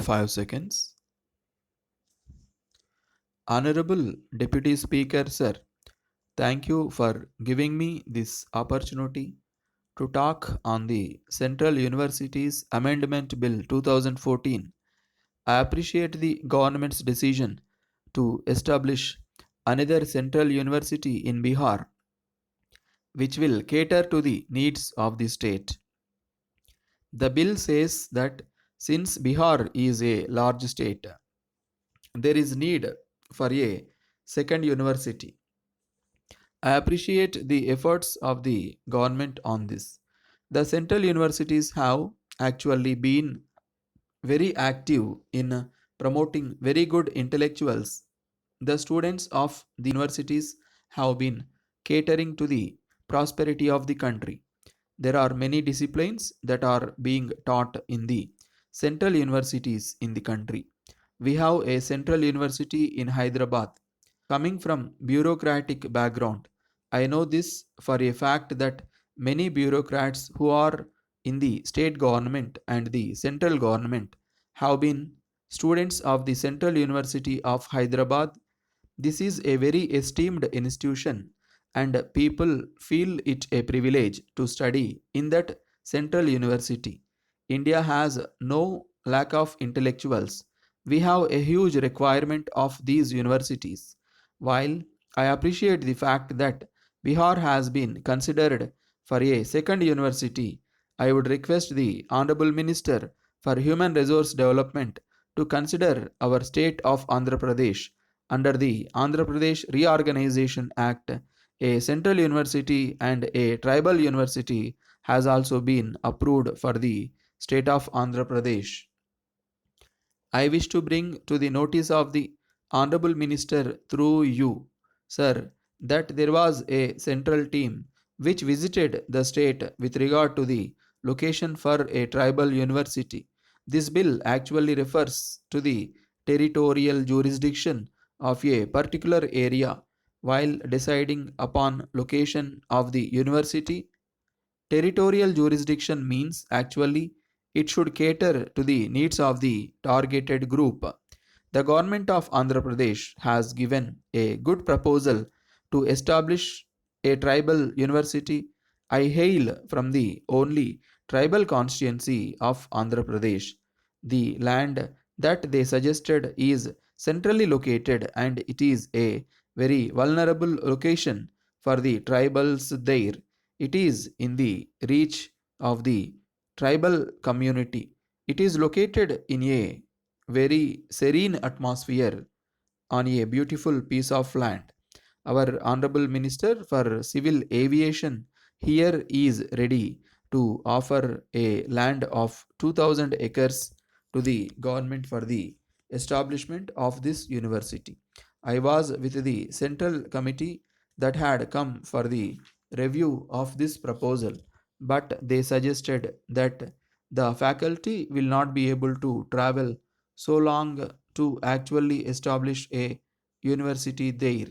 5 seconds. Honorable Deputy Speaker, sir, thank you for giving me this opportunity to talk on the Central Universities Amendment Bill 2014. I appreciate the government's decision to establish another central university in Bihar, which will cater to the needs of the state. The bill says that since Bihar is a large state, there is need for a second university. I appreciate the efforts of the government on this. The central universities have actually been very active in promoting very good intellectuals. The students of the universities have been catering to the prosperity of the country. There are many disciplines that are being taught in the central universities in the country. We have a central university in Hyderabad. Coming from bureaucratic background, I know this for a fact that many bureaucrats who are in the state government and the central government have been students of the Central University of Hyderabad. This is a very esteemed institution, and people feel it a privilege to study in that central university. India has no lack of intellectuals. We have a huge requirement of these universities. While I appreciate the fact that Bihar has been considered for a second university, I would request the Honorable Minister for Human Resource Development to consider our state of Andhra Pradesh under the Andhra Pradesh Reorganization Act. A central university and a tribal university has also been approved for the state of Andhra Pradesh. I wish to bring to the notice of the Honorable Minister through you, sir, that there was a central team which visited the state with regard to the location for a tribal university. This bill actually refers to the territorial jurisdiction of a particular area while deciding upon location of the university. Territorial jurisdiction means actually it should cater to the needs of the targeted group. The government of Andhra Pradesh has given a good proposal to establish a tribal university. I hail from the only tribal constituency of Andhra Pradesh. The land that they suggested is centrally located and it is a very vulnerable location for the tribals there. It is in the reach of the tribal community. It is located in a very serene atmosphere on a beautiful piece of land. Our Honorable Minister for Civil Aviation here is ready to offer a land of 2000 acres to the government for the establishment of this university. I was with the central committee that had come for the review of this proposal, but they suggested that the faculty will not be able to travel so long to actually establish a university there.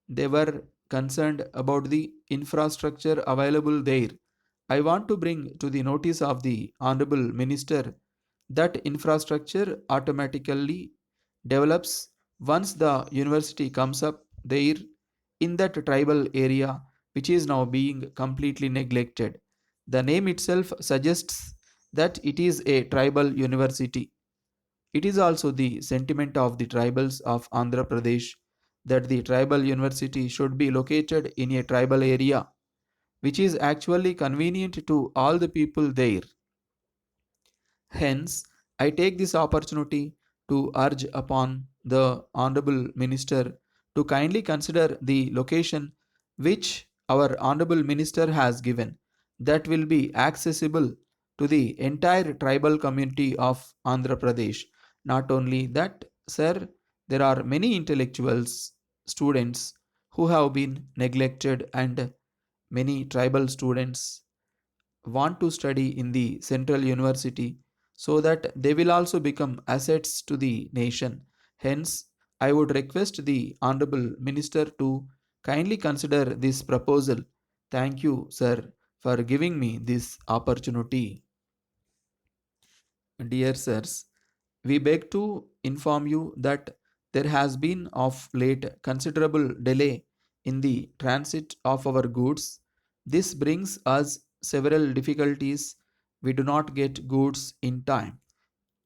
They were concerned about the infrastructure available there. I want to bring to the notice of the Honorable Minister that infrastructure automatically develops once the university comes up there in that tribal area which is now being completely neglected. The name itself suggests that it is a tribal university. It is also the sentiment of the tribals of Andhra Pradesh that the tribal university should be located in a tribal area, which is actually convenient to all the people there. Hence, I take this opportunity to urge upon the Honorable Minister to kindly consider the location which our Honorable Minister has given that will be accessible to the entire tribal community of Andhra Pradesh. Not only that, sir, there are many intellectuals, students who have been neglected, and many tribal students want to study in the central university so that they will also become assets to the nation. Hence, I would request the Honorable Minister to kindly consider this proposal. Thank you, sir, for giving me this opportunity. Dear sirs, We beg to inform you that there has been of late considerable delay in the transit of our goods. This brings us several difficulties. We do not get goods in time.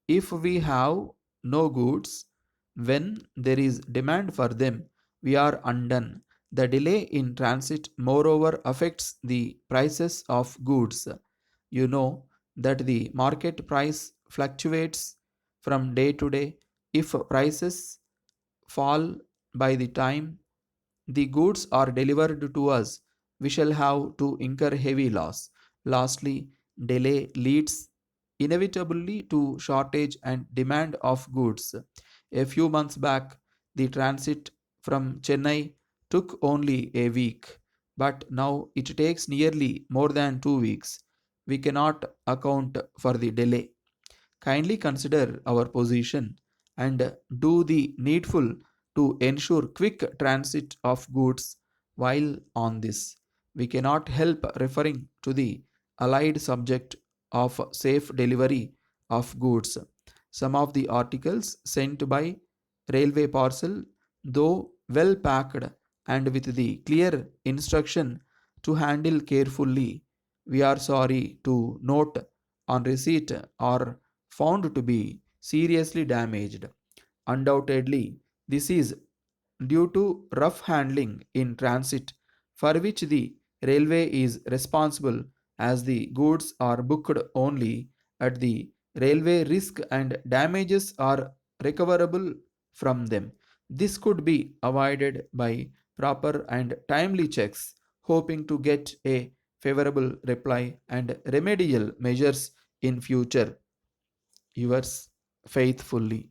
If we have no goods, when there is demand for them, we are undone. The delay in transit, moreover, affects the prices of goods. You know that the market price fluctuates from day to day. If prices fall by the time the goods are delivered to us, we shall have to incur heavy loss. Lastly, delay leads inevitably to shortage and demand of goods. A few months back, the transit from Chennai took only a week, but now it takes nearly more than 2 weeks. We cannot account for the delay. Kindly consider our position and do the needful to ensure quick transit of goods. While on this, we cannot help referring to the allied subject of safe delivery of goods. Some of the articles sent by railway parcel, though well packed and with the clear instruction to handle carefully, we are sorry to note on receipt are found to be seriously damaged. Undoubtedly, this is due to rough handling in transit, for which the railway is responsible, as the goods are booked only at the railway risk and damages are recoverable from them. This could be avoided by proper and timely checks, hoping to get a favorable reply and remedial measures in future. Yours faithfully.